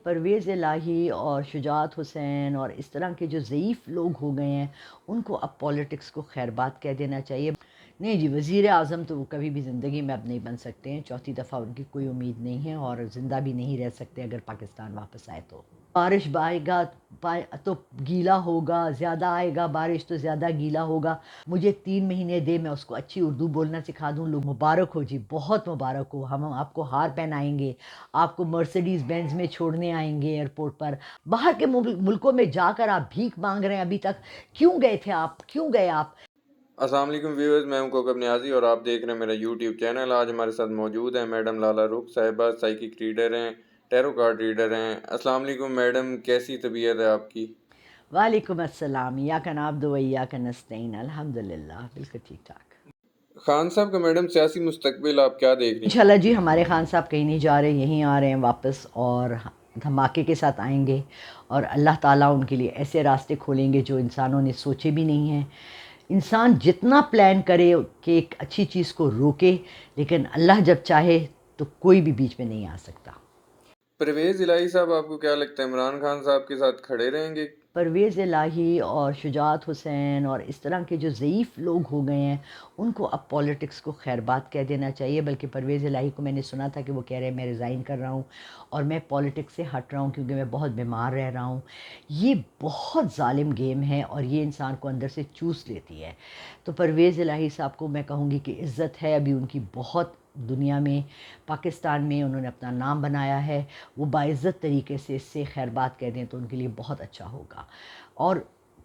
پرویز الہی اور شجاعت حسین اور اس طرح کے جو ضعیف لوگ ہو گئے ہیں ان کو اب پولیٹکس کو خیر بات کہہ دینا چاہیے۔ نہیں جی، وزیر اعظم تو وہ کبھی بھی زندگی میں اب نہیں بن سکتے ہیں، چوتھی دفعہ ان کی کوئی امید نہیں ہے اور زندہ بھی نہیں رہ سکتے اگر پاکستان واپس آئے تو۔ بارش آئے گا تو گیلا ہوگا، زیادہ آئے گا بارش تو زیادہ گیلا ہوگا۔ مجھے 3 مہینے دے، میں اس کو اچھی اردو بولنا سکھا دوں۔ لوگ مبارک ہو جی، بہت مبارک ہو، ہم آپ کو ہار پہنائیں گے، آپ کو مرسیڈیز بینز میں چھوڑنے آئیں گے ایئرپورٹ پر۔ باہر کے ملکوں میں جا کر آپ بھیک مانگ رہے ہیں، ابھی تک کیوں گئے تھے آپ؟ کیوں گئے آپ؟ السلام علیکم ویورز، میں ہوں کوکب نیازی اور آپ دیکھ رہے ہیں میرا یوٹیوب چینل۔ آج ہمارے ساتھ موجود ہیں میڈم لالا رخ صاحبہ، سائیکک ریڈر ہیں، ٹیرو کارڈ ریڈر ہیں۔ السلام علیکم میڈم، کیسی طبیعت ہے آپ کی؟ وعلیکم السلام، ایاک نعبد و ایاک نستعین، الحمدللہ بالکل ٹھیک ٹھاک۔ خان صاحب کا میڈم سیاسی مستقبل آپ کیا دیکھ رہی ہیں؟ انشاءاللہ جی، ہمارے خان صاحب کہیں نہیں جا رہے، یہیں آ رہے ہیں واپس اور دھماکے کے ساتھ آئیں گے، اور اللہ تعالیٰ ان کے لیے ایسے راستے کھولیں گے جو انسانوں نے سوچے بھی نہیں ہیں۔ انسان جتنا پلان کرے کہ ایک اچھی چیز کو روکے، لیکن اللہ جب چاہے تو کوئی بھی بیچ میں نہیں آ سکتا۔ پرویز الہی صاحب، آپ کو کیا لگتا ہے عمران خان صاحب کے ساتھ کھڑے رہیں گے؟ پرویز الہی اور شجاعت حسین اور اس طرح کے جو ضعیف لوگ ہو گئے ہیں ان کو اب پولیٹکس کو خیر بات کہہ دینا چاہیے۔ بلکہ پرویز الہی کو میں نے سنا تھا کہ وہ کہہ رہے ہیں میں ریزائن کر رہا ہوں اور میں پولیٹکس سے ہٹ رہا ہوں کیونکہ میں بہت بیمار رہ رہا ہوں۔ یہ بہت ظالم گیم ہے اور یہ انسان کو اندر سے چوس لیتی ہے۔ تو پرویز الہی صاحب کو میں کہوں گی کہ عزت ہے ابھی ان کی بہت دنیا میں، پاکستان میں انہوں نے اپنا نام بنایا ہے، وہ باعزت طریقے سے اس سے خیر بات کہہ دیں تو ان کے لیے بہت اچھا ہوگا، اور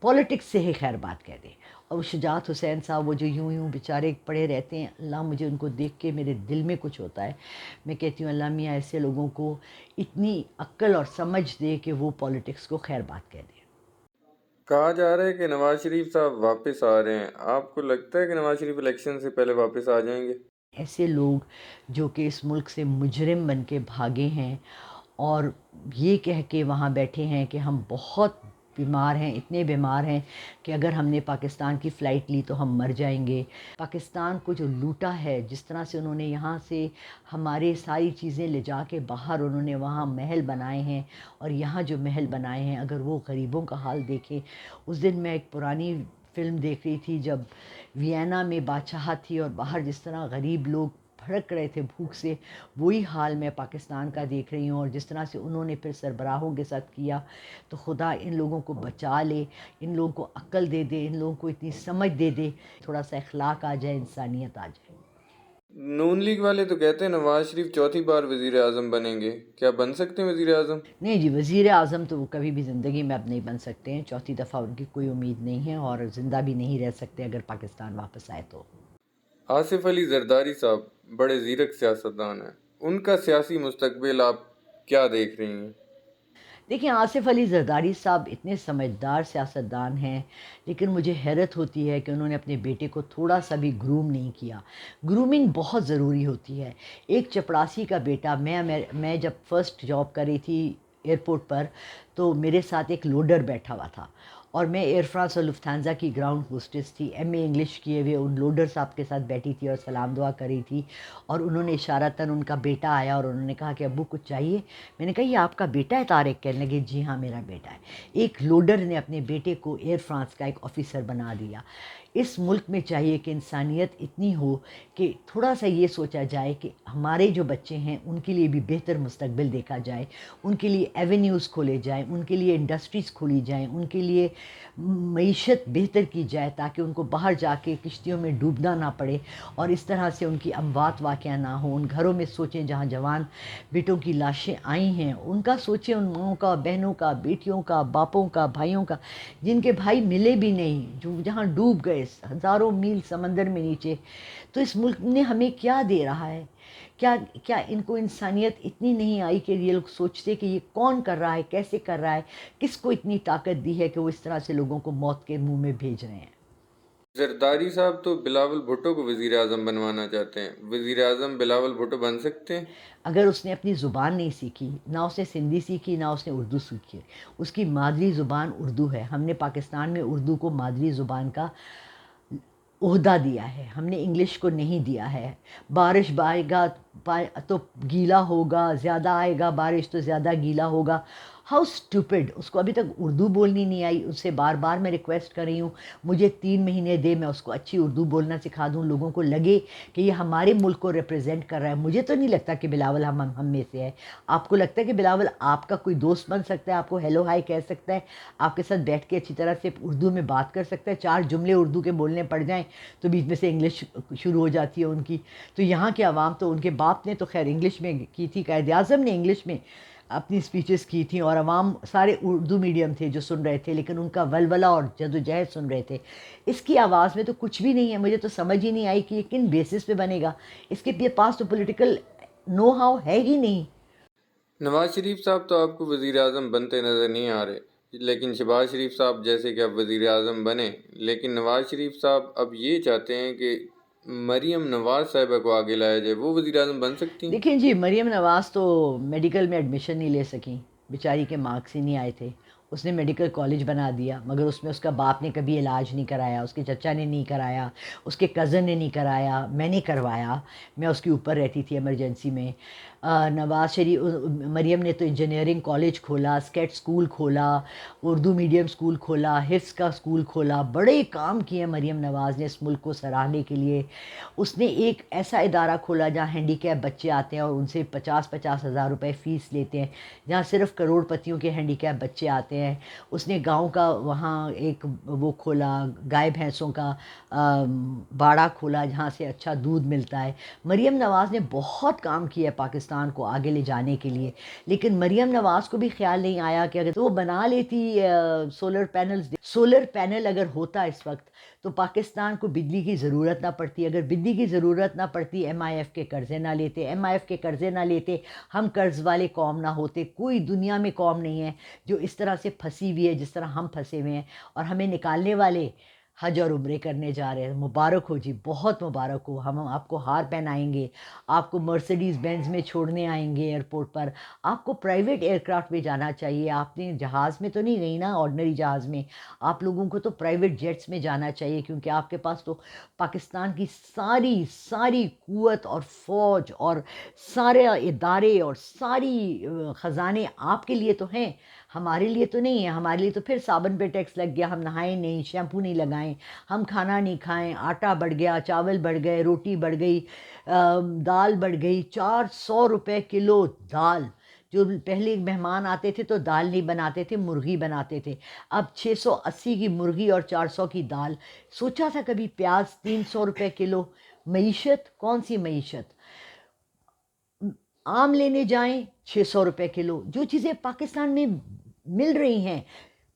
پولیٹکس سے ہی خیر بات کہہ دیں۔ اور وہ شجاعت حسین صاحب، وہ جو یوں بیچارے پڑے رہتے ہیں، اللہ مجھے ان کو دیکھ کے میرے دل میں کچھ ہوتا ہے۔ میں کہتی ہوں اللہ میاں ایسے لوگوں کو اتنی عقل اور سمجھ دے کہ وہ پولیٹکس کو خیر بات کہہ دیں۔ کہا جا رہا ہے کہ نواز شریف صاحب واپس آ رہے ہیں، آپ کو لگتا ہے کہ نواز شریف الیکشن سے پہلے واپس آ جائیں گے؟ ایسے لوگ جو کہ اس ملک سے مجرم بن کے بھاگے ہیں اور یہ کہہ کے وہاں بیٹھے ہیں کہ ہم بہت بیمار ہیں، اتنے بیمار ہیں کہ اگر ہم نے پاکستان کی فلائٹ لی تو ہم مر جائیں گے۔ پاکستان کو جو لوٹا ہے، جس طرح سے انہوں نے یہاں سے ہمارے ساری چیزیں لے جا کے باہر انہوں نے وہاں محل بنائے ہیں، اور یہاں جو محل بنائے ہیں اگر وہ غریبوں کا حال دیکھیں۔ اس دن میں ایک پرانی فلم دیکھ رہی تھی جب وینا میں بادشاہت تھی اور باہر جس طرح غریب لوگ بھڑک رہے تھے بھوک سے، وہی حال میں پاکستان کا دیکھ رہی ہوں، اور جس طرح سے انہوں نے پھر سربراہوں کے ساتھ کیا۔ تو خدا ان لوگوں کو بچا لے، ان لوگوں کو عقل دے دے، ان لوگوں کو اتنی سمجھ دے دے، تھوڑا سا اخلاق آ جائے، انسانیت آ جائے۔ نون لیگ والے تو کہتے ہیں نواز شریف چوتھی بار وزیر اعظم بنیں گے، کیا بن سکتے ہیں وزیر اعظم؟ نہیں جی، وزیر اعظم تو وہ کبھی بھی زندگی میں اب نہیں بن سکتے ہیں، چوتھی دفعہ ان کی کوئی امید نہیں ہے اور زندہ بھی نہیں رہ سکتے اگر پاکستان واپس آئے تو۔ آصف علی زرداری صاحب بڑے زیرک سیاستدان ہیں، ان کا سیاسی مستقبل آپ کیا دیکھ رہی ہیں؟ دیکھیں، آصف علی زرداری صاحب اتنے سمجھدار سیاستدان ہیں، لیکن مجھے حیرت ہوتی ہے کہ انہوں نے اپنے بیٹے کو تھوڑا سا بھی گروم نہیں کیا۔ گرومنگ بہت ضروری ہوتی ہے۔ ایک چپڑاسی کا بیٹا، میں جب فرسٹ جاب کر رہی تھی ایئرپورٹ پر، تو میرے ساتھ ایک لوڈر بیٹھا ہوا تھا، اور میں ایئر فرانس اور لفتھانزا کی گراؤنڈ ہوسٹس تھی، ایم اے انگلش کیے ہوئے ان لوڈر صاحب کے ساتھ بیٹھی تھی اور سلام دعا کری تھی، اور انہوں نے اشارتاً ان کا بیٹا آیا اور انہوں نے کہا کہ ابو کچھ چاہیے؟ میں نے کہا یہ آپ کا بیٹا ہے طارق؟ کہنے لگے جی ہاں میرا بیٹا ہے۔ ایک لوڈر نے اپنے بیٹے کو ایئر فرانس کا ایک آفیسر بنا دیا۔ اس ملک میں چاہیے کہ انسانیت اتنی ہو کہ تھوڑا سا یہ سوچا جائے کہ ہمارے جو بچے ہیں ان کے لیے بھی بہتر مستقبل دیکھا جائے، ان کے لیے ایونیوز کھولے جائیں، ان کے لیے انڈسٹریز کھولی جائیں، ان کے لیے معیشت بہتر کی جائے تاکہ ان کو باہر جا کے کشتیوں میں ڈوبنا نہ پڑے، اور اس طرح سے ان کی اموات واقعہ نہ ہوں۔ ان گھروں میں سوچیں جہاں جوان بیٹوں کی لاشیں آئی ہیں، ان کا سوچیں، ان ماؤں کا، بہنوں کا، بیٹیوں کا، باپوں کا، بھائیوں کا، جن کے بھائی ملے بھی نہیں، جو جہاں ڈوب گئے ہزاروں میل سمندر میں نیچے۔ تو اس ملک نے ہمیں کیا دے رہا ہے؟ کیا ان کو انسانیت اتنی نہیں آئی کہ یہ لوگ سوچتے کہ یہ کون کر رہا ہے، کیسے کر رہا ہے، کس کو اتنی طاقت دی ہے کہ وہ اس طرح سے لوگوں کو موت کے منہ میں بھیج رہے ہیں؟ زرداری صاحب تو بلاول بھٹو کو وزیر اعظم بنوانا چاہتے ہیں، وزیر اعظم بلاول بھٹو بن سکتے ہیں؟ اگر اس نے اپنی زبان نہیں سیکھی، نہ اس نے سندھی سیکھی نہ اس نے اردو سیکھی، اس کی مادری زبان اردو ہے، ہم نے پاکستان میں اردو کو مادری زبان کا عہدہ دیا ہے، ہم نے انگلش کو نہیں دیا ہے۔ بارش آئے گا تو گیلا ہوگا، زیادہ آئے گا بارش تو زیادہ گیلا ہوگا. How stupid. اس کو ابھی تک اردو بولنی نہیں آئی. اس سے بار بار میں ریکویسٹ کر رہی ہوں مجھے 3 مہینے دے، میں اس کو اچھی اردو بولنا سکھا دوں، لوگوں کو لگے کہ یہ ہمارے ملک کو ریپرزینٹ کر رہا ہے. مجھے تو نہیں لگتا کہ بلاول ہم میں سے ہے. آپ کو لگتا ہے کہ بلاول آپ کا کوئی دوست بن سکتا ہے، آپ کو ہیلو ہائی کہہ سکتا ہے، آپ کے ساتھ بیٹھ کے اچھی طرح سے اردو میں بات کر سکتا ہے؟ 4 جملے اردو کے بولنے پڑ جائیں تو بیچ میں سے انگلش شروع ہو جاتی ہے ان کی. تو یہاں کے عوام تو، ان کے باپ نے تو خیر انگلش میں کی تھی، قائد اعظم نے انگلش میں اپنی اسپیچز کی تھیں، اور عوام سارے اردو میڈیم تھے جو سن رہے تھے، لیکن ان کا ولولہ اور جد و جہد سن رہے تھے. اس کی آواز میں تو کچھ بھی نہیں ہے. مجھے تو سمجھ ہی نہیں آئی کہ یہ کن بیسس پہ بنے گا. اس کے پاس تو پولیٹیکل نو ہاؤ ہے ہی نہیں. نواز شریف صاحب تو آپ کو وزیر اعظم بنتے نظر نہیں آ رہے، لیکن شہباز شریف صاحب جیسے کہ اب وزیر اعظم بنے، لیکن نواز شریف صاحب اب یہ چاہتے ہیں کہ مریم نواز صاحبہ کو آگے لایا جائے، وہ وزیر اعظم بن سکتی ہیں؟ دیکھیں جی، مریم نواز تو میڈیکل میں ایڈمیشن نہیں لے سکیں، بیچاری کے مارکس ہی نہیں آئے تھے. اس نے میڈیکل کالج بنا دیا، مگر اس میں اس کا باپ نے کبھی علاج نہیں کرایا، اس کے چچا نے نہیں کرایا، اس کے کزن نے نہیں کرایا، میں نے کروایا. میں اس کے اوپر رہتی تھی ایمرجنسی میں. نواز شریف، مریم نے تو انجینئرنگ کالج کھولا، اسکیٹ اسکول کھولا، اردو میڈیم اسکول کھولا، حفظ کا اسکول کھولا. بڑے کام کیے مریم نواز نے اس ملک کو سراہنے کے لیے. اس نے ایک ایسا ادارہ کھولا جہاں ہینڈی کیپ بچے آتے ہیں اور ان سے 50,000 روپے فیس لیتے ہیں، جہاں صرف کروڑ پتیوں کے ہینڈی کیپ بچے آتے ہیں. اس نے گاؤں کا وہاں ایک وہ کھولا، گائے بھینسوں کا باڑہ کھولا جہاں سے اچھا دودھ ملتا ہے. مریم نواز نے بہت کام کیا ہے پاکستان کو آگے لے جانے کے لیے، لیکن مریم نواز کو بھی خیال نہیں آیا کہ اگر وہ بنا لیتی سولر پینل اگر ہوتا اس وقت تو پاکستان کو بجلی کی ضرورت نہ پڑتی. اگر بجلی کی ضرورت نہ پڑتی، ایم آئی ایف کے قرضے نہ لیتے، ایم آئی ایف کے قرضے نہ لیتے، ہم قرض والے قوم نہ ہوتے. کوئی دنیا میں قوم نہیں ہے جو اس طرح سے پھنسی ہوئی ہے جس طرح ہم پھنسے ہوئے ہیں. اور ہمیں نکالنے والے حج اور عمرے کرنے جا رہے ہیں. مبارک ہو جی، بہت مبارک ہو. ہم آپ کو ہار پہنائیں گے، آپ کو مرسیڈیز بینز میں چھوڑنے آئیں گے ایئرپورٹ پر. آپ کو پرائیویٹ ایئر کرافٹ میں جانا چاہیے. آپ نے جہاز میں تو نہیں گئی نا، آرڈنری جہاز میں. آپ لوگوں کو تو پرائیویٹ جیٹس میں جانا چاہیے، کیونکہ آپ کے پاس تو پاکستان کی ساری قوت اور فوج اور سارے ادارے اور ساری خزانے آپ کے لیے تو ہیں، ہمارے لیے تو نہیں ہے. ہمارے لیے تو پھر صابن پہ ٹیکس لگ گیا، ہم نہائیں نہیں، شیمپو نہیں لگائیں، ہم کھانا نہیں کھائیں، آٹا بڑھ گیا، چاول بڑھ گئے، روٹی بڑھ گئی، دال بڑھ گئی. 400 روپے کلو دال. جو پہلے مہمان آتے تھے تو دال نہیں بناتے تھے، مرغی بناتے تھے. اب 680 کی مرغی اور 400 کی دال. سوچا تھا کبھی؟ پیاز 300 روپے کلو. معیشت کون سی معیشت؟ آم لینے جائیں 600 روپے کلو. جو چیزیں پاکستان میں مل رہی ہیں،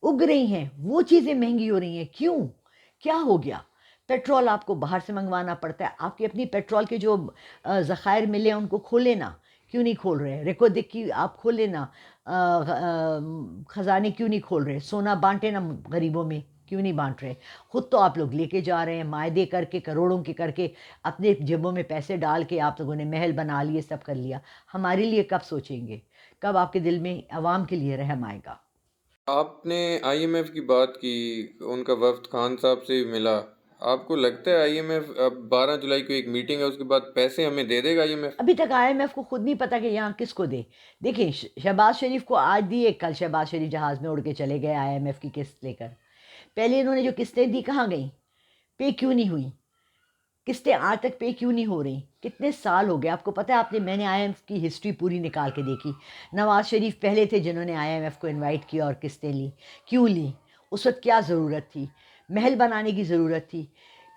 اگ رہی ہیں، وہ چیزیں مہنگی ہو رہی ہیں. کیوں؟ کیا ہو گیا؟ پیٹرول آپ کو باہر سے منگوانا پڑتا ہے. آپ کی اپنی پیٹرول کے جو ذخائر ملے ہیں ان کو کھولے نا. کیوں نہیں کھول رہے؟ ریکو دیکھ کی آپ کھولے نا. خزانے کیوں نہیں کھول رہے؟ سونا بانٹے نا غریبوں میں. کیوں نہیں بانٹ رہے؟ خود تو آپ لوگ لے کے جا رہے ہیں، معاہدے کر کے، کروڑوں کے کر کے، اپنے جیبوں میں پیسے ڈال کے آپ لوگوں نے محل بنا لیے، سب کر لیا. ہمارے لیے کب سوچیں گے؟ کب آپ کے دل میں عوام کے لیے رحم آئے گا؟ آپ نے آئی ایم ایف کی بات کی، ان کا وفد خان صاحب سے بھی ملا. آپ کو لگتا ہے آئی ایم ایف اب 12 جولائی کو ایک میٹنگ ہے، اس کے بعد پیسے ہمیں دے دے گا آئی ایم ایف؟ ابھی تک آئی ایم ایف کو خود نہیں پتا کہ یہاں کس کو دے. دیکھیں، شہباز شریف کو آج دیے، کل شہباز شریف جہاز میں اڑ کے چلے گئے آئی ایم ایف کی قسط لے کر. پہلے انہوں نے جو قسطیں دی کہاں گئیں؟ پے کیوں نہیں ہوئی؟ قسطیں آج تک پے کیوں نہیں ہو رہی؟ کتنے سال ہو گئے؟ آپ کو پتہ ہے، میں نے آئی ایم ایف کی ہسٹری پوری نکال کے دیکھی. نواز شریف پہلے تھے جنہوں نے آئی ایم ایف کو انوائٹ کیا اور قسطیں لی. کیوں لی؟ اس وقت کیا ضرورت تھی؟ محل بنانے کی ضرورت تھی.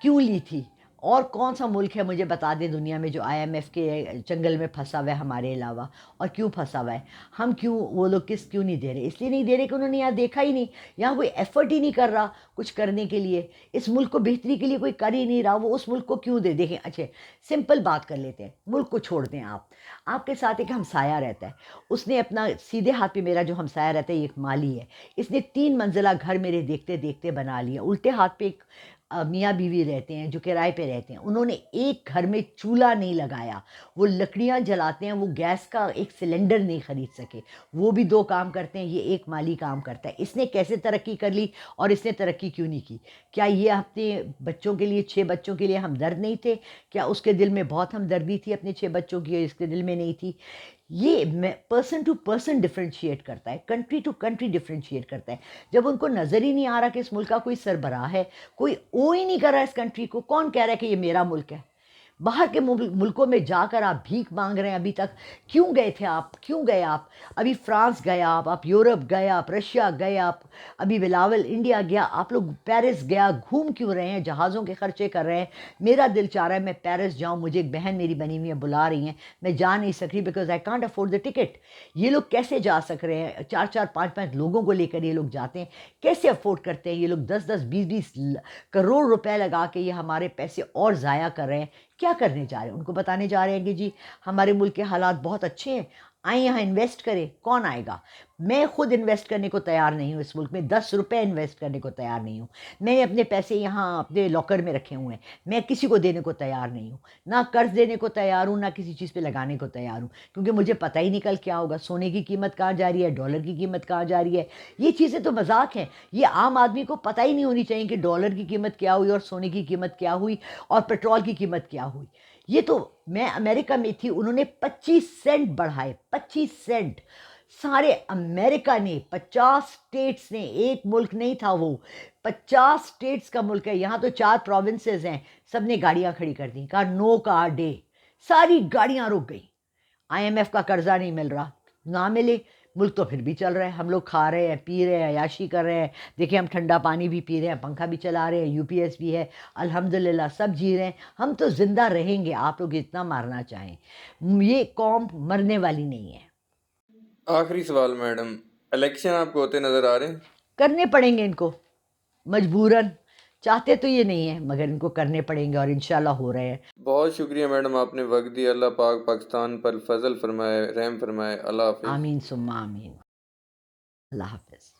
کیوں لی تھی؟ اور کون سا ملک ہے مجھے بتا دیں دنیا میں جو آئی ایم ایف کے چنگل میں پھنسا ہوا ہے ہمارے علاوہ؟ اور کیوں پھنسا ہوا ہے؟ ہم کیوں، وہ لوگ قسط کیوں نہیں دے رہے؟ اس لیے نہیں دے رہے کہ انہوں نے یہاں دیکھا ہی نہیں. یہاں کوئی ایفرٹ ہی نہیں کر رہا کچھ کرنے کے لیے. اس ملک کو بہتری کے لیے کوئی کر ہی نہیں رہا. وہ اس ملک کو کیوں دے؟ دیکھیں، اچھا سمپل بات کر لیتے ہیں، ملک کو چھوڑ دیں. آپ کے ساتھ ایک ہمسایہ رہتا ہے. اس نے اپنا سیدھے ہاتھ پہ، میرا جو ہمسایہ رہتا ہے یہ ایک مالی ہے، اس نے 3 منزلہ گھر میرے دیکھتے دیکھتے بنا لیا. الٹے ہاتھ پہ ایک میاں بیوی رہتے ہیں جو کرائے پہ رہتے ہیں، انہوں نے ایک گھر میں چولہا نہیں لگایا، وہ لکڑیاں جلاتے ہیں، وہ گیس کا ایک سلنڈر نہیں خرید سکے، وہ بھی 2 کام کرتے ہیں، یہ ایک مالی کام کرتا ہے۔ اس نے کیسے ترقی کر لی اور اس نے ترقی کیوں نہیں کی؟ کیا یہ اپنے بچوں کے لیے 6 بچوں کے لیے ہمدرد نہیں تھے؟ کیا اس کے دل میں بہت ہمدردی تھی اپنے 6 بچوں کی اور اس کے دل میں نہیں تھی؟ یہ پرسن ٹو پرسن ڈفرینشیٹ کرتا ہے، کنٹری ٹو کنٹری ڈفرینشیٹ کرتا ہے۔ جب ان کو نظر ہی نہیں آ رہا کہ اس ملک کا کوئی سربراہ ہے، کوئی او ہی نہیں کر رہا اس کنٹری کو، کون کہہ رہا ہے کہ یہ میرا ملک ہے؟ باہر کے ملکوں میں جا کر آپ بھیک مانگ رہے ہیں ابھی تک، کیوں گئے تھے آپ؟ کیوں گئے آپ؟ ابھی فرانس گئے آپ یورپ گئے، آپ رشیا گئے، آپ ابھی بلاول انڈیا گیا، آپ لوگ پیرس گیا، گھوم کیوں رہے ہیں؟ جہازوں کے خرچے کر رہے ہیں۔ میرا دل چاہ رہا ہے میں پیرس جاؤں، مجھے ایک بہن میری بنی ہوئی ہے بلا رہی ہیں، میں جا نہیں سک رہی because I can't afford the ticket. یہ لوگ کیسے جا سک رہے ہیں؟ 4 4 5 5 لوگوں کو لے کر یہ لوگ جاتے ہیں، کیسے افورڈ کرتے ہیں؟ یہ لوگ 10 10 20 20 کروڑ روپے لگا کے یہ ہمارے پیسے اور ضائع کر رہے ہیں۔ کیا کرنے جا رہے ہیں؟ ان کو بتانے جا رہے ہیں کہ جی ہمارے ملک کے حالات بہت اچھے ہیں، آئیں یہاں انویسٹ کریں۔ کون آئے گا؟ میں خود انویسٹ کرنے کو تیار نہیں ہوں، اس ملک میں 10 روپے انویسٹ کرنے کو تیار نہیں ہوں۔ میں نے اپنے پیسے یہاں اپنے لاکر میں رکھے ہوئے ہیں، میں کسی کو دینے کو تیار نہیں ہوں، نہ قرض دینے کو تیار ہوں، نہ کسی چیز پہ لگانے کو تیار ہوں، کیونکہ مجھے پتہ ہی نہیں کل کیا ہوگا، سونے کی قیمت کہاں جا رہی ہے، ڈالر کی قیمت کہاں جا رہی ہے۔ یہ چیزیں تو مذاق ہیں، یہ عام آدمی کو پتہ ہی نہیں ہونی چاہیے کہ ڈالر کی قیمت کیا ہوئی اور سونے کی قیمت کیا ہوئی اور پیٹرول کی قیمت کیا ہوئی۔ یہ تو میں امریکہ میں تھی، انہوں نے 25 سینٹ بڑھائے، 25 سینٹ۔ سارے امریکہ نے، 50 اسٹیٹس نے، ایک ملک نہیں تھا وہ، 50 اسٹیٹس کا ملک ہے، یہاں تو 4 پروونسز ہیں، سب نے گاڑیاں کھڑی کر دیں، کہا نو کار ڈے، ساری گاڑیاں رک گئی۔ آئی ایم ایف کا قرضہ نہیں مل رہا، نہ ملے، ملک تو پھر بھی چل رہا ہے، ہم لوگ کھا رہے ہیں، پی رہے ہیں، عیاشی کر رہے ہیں، دیکھیں ہم ٹھنڈا پانی بھی پی رہے ہیں، پنکھا بھی چلا رہے ہیں، یو پی ایس بھی ہے، الحمدللہ سب جی رہے ہیں، ہم تو زندہ رہیں گے، آپ لوگ اتنا مارنا چاہیں، یہ قوم مرنے والی نہیں ہے۔ آخری سوال میڈم، الیکشن آپ کو ہوتے نظر آ رہے ہیں؟ کرنے پڑیں گے ان کو، مجبوراً، چاہتے تو یہ نہیں ہے مگر ان کو کرنے پڑیں گے اور انشاءاللہ ہو رہے ہیں۔ بہت شکریہ میڈم، آپ نے وقت دیا۔ اللہ پاک پاکستان پر فضل فرمائے، رحم فرمائے۔ اللہ حافظ۔ آمین ثم آمین۔ اللہ حافظ۔